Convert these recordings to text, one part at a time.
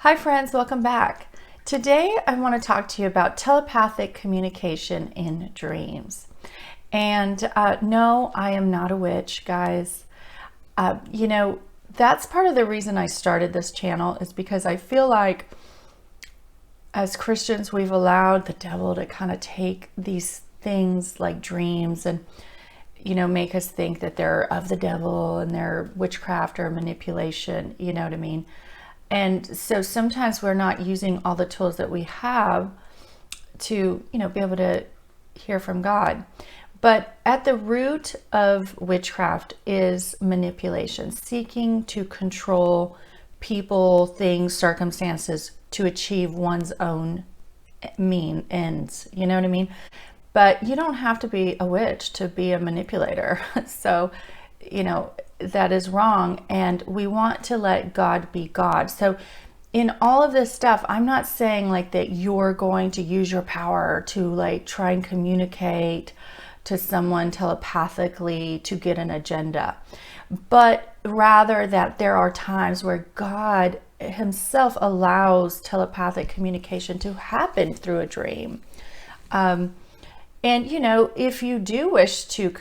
Hi friends, welcome back. Today I want to talk to you about telepathic communication in dreams. And no, I am not a witch, guys. That's part of the reason I started this channel is because I feel like as Christians we've allowed the devil to kind of take these things like dreams and make us think that they're of the devil and they're witchcraft or manipulation, you know what I mean? And so sometimes we're not using all the tools that we have to, be able to hear from God. But at the root of witchcraft is manipulation, seeking to control people, things, circumstances to achieve one's own mean ends. You know what I mean? But you don't have to be a witch to be a manipulator. So, that is wrong, and we want to let God be God. So in all of this stuff, I'm not saying like that you're going to use your power to like try and communicate to someone telepathically to get an agenda, but rather that there are times where God himself allows telepathic communication to happen through a dream. And if you do wish to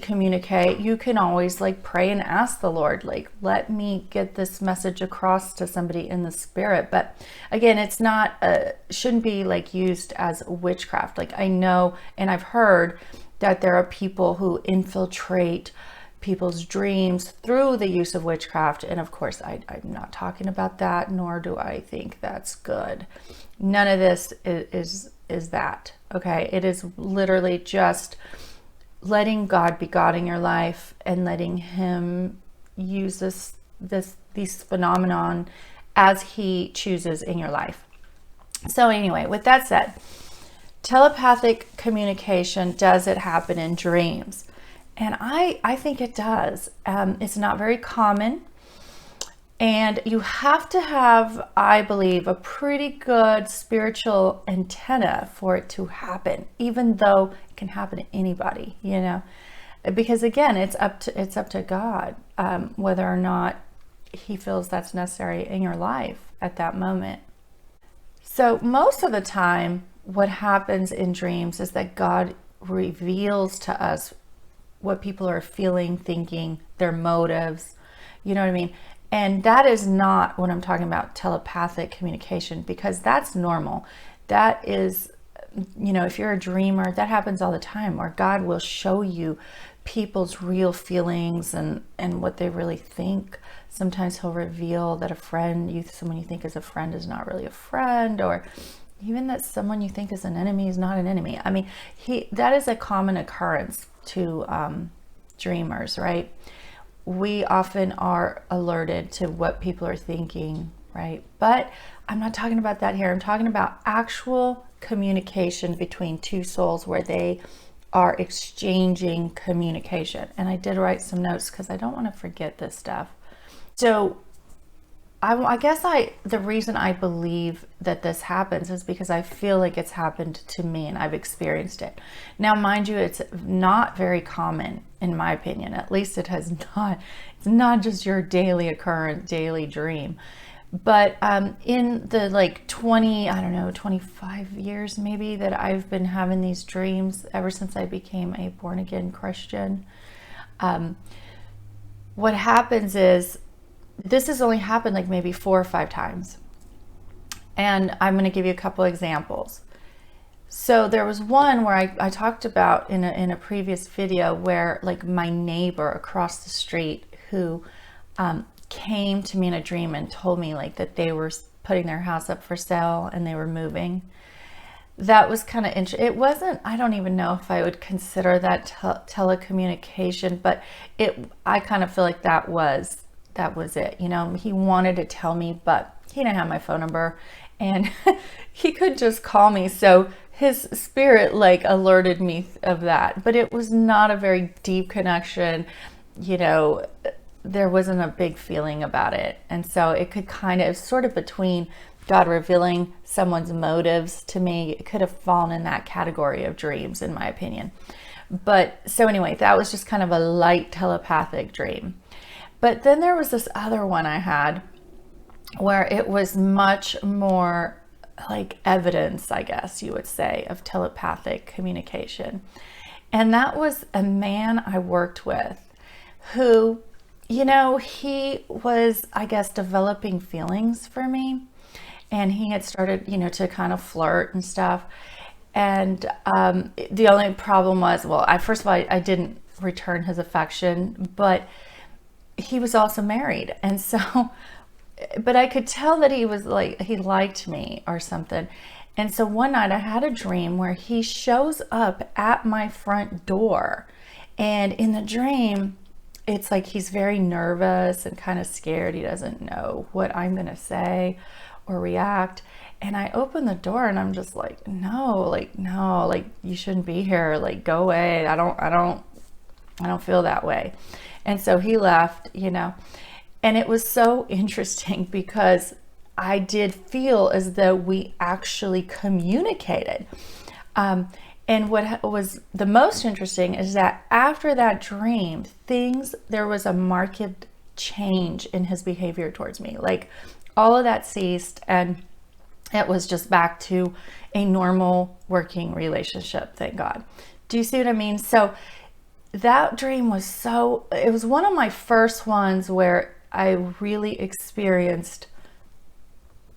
communicate, you can always like pray and ask the Lord, like, let me get this message across to somebody in the spirit. But again, it's not shouldn't be like used as witchcraft. Like I know and I've heard that there are people who infiltrate people's dreams through the use of witchcraft, and of course I'm not talking about that, nor do I think that's good. None of this is that. Okay, it is literally just letting God be God in your life and letting him use these phenomenon as he chooses in your life. So anyway, with that said, telepathic communication, does it happen in dreams? And I think it does. It's not very common. And you have to have, I believe, a pretty good spiritual antenna for it to happen, even though it can happen to anybody, because again, it's up to God, whether or not he feels that's necessary in your life at that moment. So most of the time, what happens in dreams is that God reveals to us what people are feeling, thinking, their motives, you know what I mean? And that is not what I'm talking about, telepathic communication, because that's normal. That is, if you're a dreamer, that happens all the time, where God will show you people's real feelings and what they really think. Sometimes he'll reveal that someone you think is a friend is not really a friend, or even that someone you think is an enemy is not an enemy. I mean, that is a common occurrence to dreamers, right? We often are alerted to what people are thinking, right? But I'm not talking about that here. I'm talking about actual communication between two souls where they are exchanging communication. And I did write some notes because I don't want to forget this stuff. So I guess the reason I believe that this happens is because I feel like it's happened to me and I've experienced it. Now, mind you, it's not very common in my opinion. At least it has not. It's not just your daily occurrence, daily dream. But in the 25 years maybe that I've been having these dreams ever since I became a born again Christian, what happens is, this has only happened like maybe 4 or 5 times. And I'm going to give you a couple examples. So there was one where I talked about in a previous video where like my neighbor across the street who came to me in a dream and told me like that they were putting their house up for sale and they were moving. That was kind of interesting. It wasn't, I don't even know if I would consider that telecommunication, but I kind of feel like that was it. He wanted to tell me, but he didn't have my phone number and he could just call me. So his spirit like alerted me of that, but it was not a very deep connection. There wasn't a big feeling about it. And so it could kind of sort of between God revealing someone's motives to me, it could have fallen in that category of dreams, in my opinion. But so anyway, that was just kind of a light telepathic dream. But then there was this other one I had where it was much more like evidence, I guess you would say, of telepathic communication. And that was a man I worked with who, he was, I guess, developing feelings for me. And he had started, to kind of flirt and stuff. And the only problem was, well, first of all, I didn't return his affection, but he was also married. And so, but I could tell that he was like, he liked me or something. And so one night I had a dream where he shows up at my front door. And in the dream, it's like he's very nervous and kind of scared. He doesn't know what I'm going to say or react. And I open the door and I'm just like, no, you shouldn't be here. Like, go away. I don't feel that way. And so he left, and it was so interesting because I did feel as though we actually communicated. And what was the most interesting is that after that dream, there was a marked change in his behavior towards me. Like, all of that ceased and it was just back to a normal working relationship, thank God. Do you see what I mean? So that dream was it was one of my first ones where I really experienced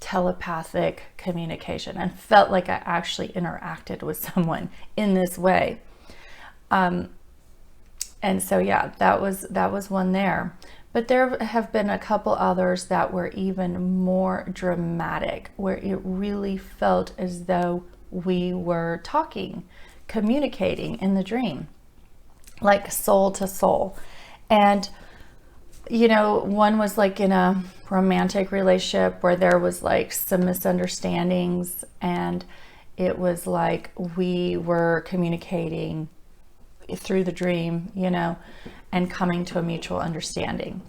telepathic communication and felt like I actually interacted with someone in this way. And so, yeah, that was one there. But there have been a couple others that were even more dramatic, where it really felt as though we were talking, communicating in the dream, like soul to soul. And, one was like in a romantic relationship where there was like some misunderstandings, and it was like we were communicating through the dream, and coming to a mutual understanding.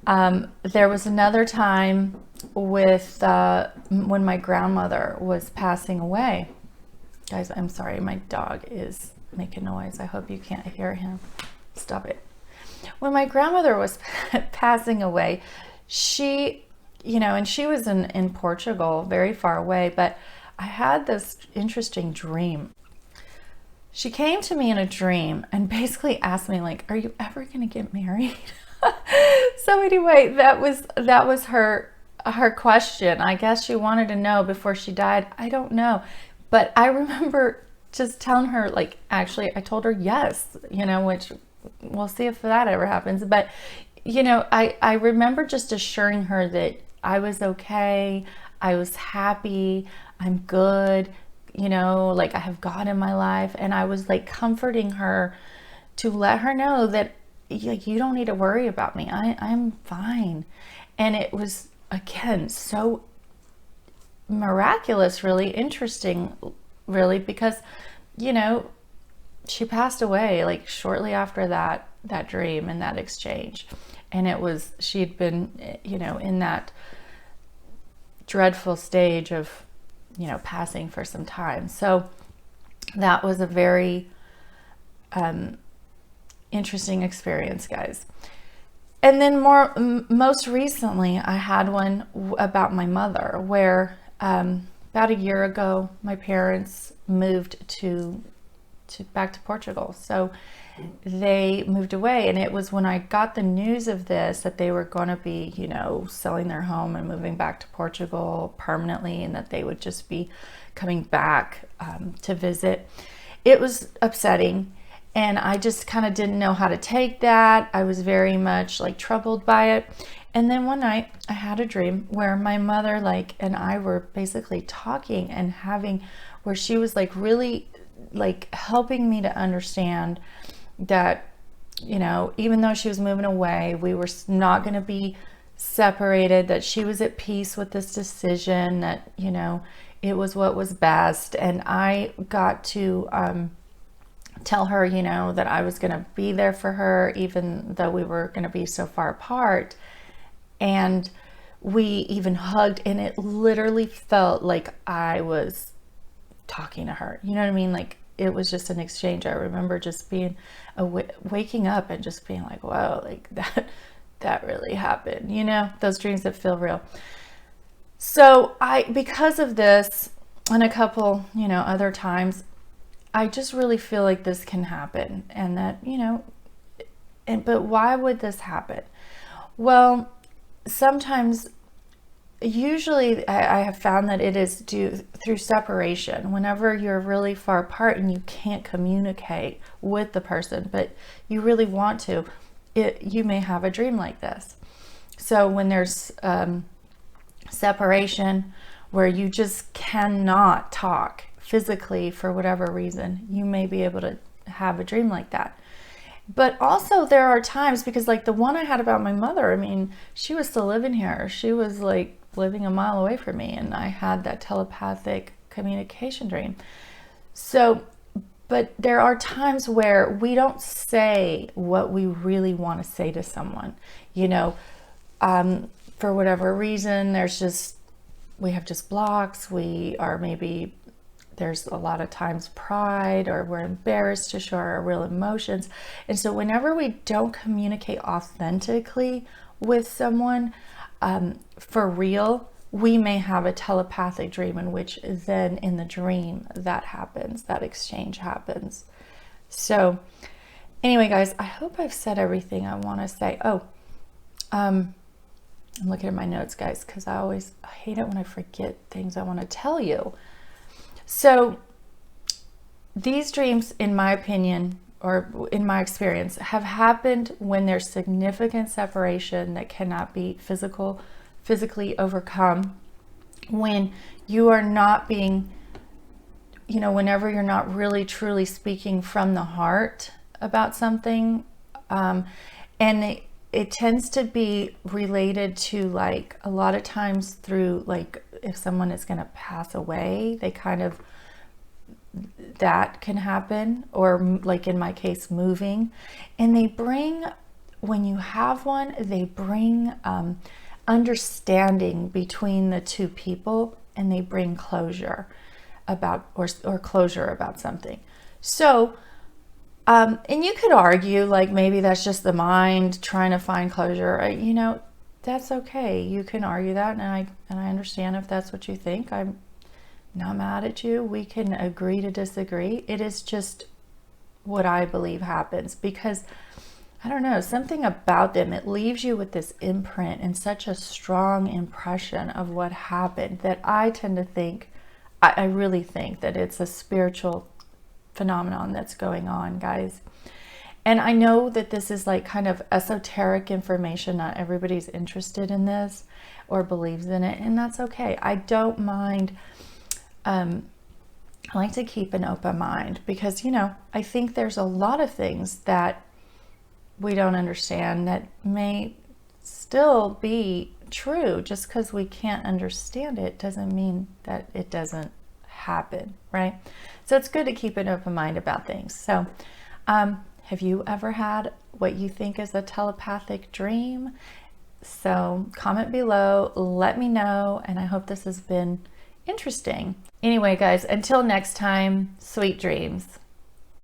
There was another time with when my grandmother was passing away. Guys, I'm sorry, my dog is making noise. I hope you can't hear him. Stop it. When my grandmother was passing away, she, and she was in Portugal, very far away, but I had this interesting dream. She came to me in a dream and basically asked me, like, are you ever going to get married? So anyway, that was her question. I guess she wanted to know before she died. I don't know. But I remember just telling her, like, actually, I told her yes, which we'll see if that ever happens. But, I remember just assuring her that I was okay. I was happy. I'm good. Like, I have God in my life. And I was like comforting her to let her know that, like, you don't need to worry about me. I'm fine. And it was, again, so miraculous, really interesting, really, because, she passed away like shortly after that dream and that exchange. And she'd been, in that dreadful stage of, passing for some time. So that was a very interesting experience, guys. And then most recently, I had one about my mother, where about a year ago, my parents moved back to Portugal. So they moved away, and it was when I got the news of this, that they were going to be, selling their home and moving back to Portugal permanently, and that they would just be coming back to visit. It was upsetting, and I just kind of didn't know how to take that. I was very much like troubled by it. And then one night I had a dream where my mother, like, and I were basically talking and where she was like really like helping me to understand that, even though she was moving away, we were not going to be separated, that she was at peace with this decision, that, it was what was best. And I got to tell her, that I was going to be there for her, even though we were going to be so far apart. And we even hugged, and it literally felt like I was talking to her. You know what I mean? Like, it was just an exchange. I remember just being waking up and just being like, wow, like that really happened. Those dreams that feel real. So because of this and a couple, other times, I just really feel like this can happen, and that, but why would this happen? Well, sometimes, usually I have found that it is due through separation. Whenever you're really far apart and you can't communicate with the person, but you really want to, you may have a dream like this. So when there's separation, where you just cannot talk physically for whatever reason, you may be able to have a dream like that. But also there are times, because like the one I had about my mother, I mean, she was still living here. She was like living a mile away from me, and I had that telepathic communication dream. So, but there are times where we don't say what we really want to say to someone, for whatever reason. We have just blocks. We are maybe, there's a lot of times pride, or we're embarrassed to show our real emotions. And so whenever we don't communicate authentically with someone, for real, we may have a telepathic dream, in which then in the dream that happens, that exchange happens. So anyway, guys, I hope I've said everything I want to say. I'm looking at my notes, guys, because I hate it when I forget things I want to tell you. So these dreams, in my opinion, or in my experience, have happened when there's significant separation that cannot be physically overcome, when you are not being, whenever you're not really truly speaking from the heart about something. And it tends to be related to, like, a lot of times through, like, if someone is going to pass away, that can happen, or like in my case, moving. And when you have one, they bring understanding between the two people, and they bring closure about, or closure about something. So, and you could argue, like, maybe that's just the mind trying to find closure. That's okay. You can argue that, and I understand if that's what you think. I'm not mad at you. We can agree to disagree. It is just what I believe happens, because I don't know, something about them, it leaves you with this imprint and such a strong impression of what happened, that I tend to think, I really think that it's a spiritual phenomenon that's going on, guys. And I know that this is like kind of esoteric information. Not everybody's interested in this or believes in it, and that's okay. I don't mind. I like to keep an open mind, because, I think there's a lot of things that we don't understand that may still be true. Just because we can't understand it doesn't mean that it doesn't happen, right? So it's good to keep an open mind about things. So have you ever had what you think is a telepathic dream? So comment below, let me know, and I hope this has been interesting. Anyway, guys, until next time, sweet dreams.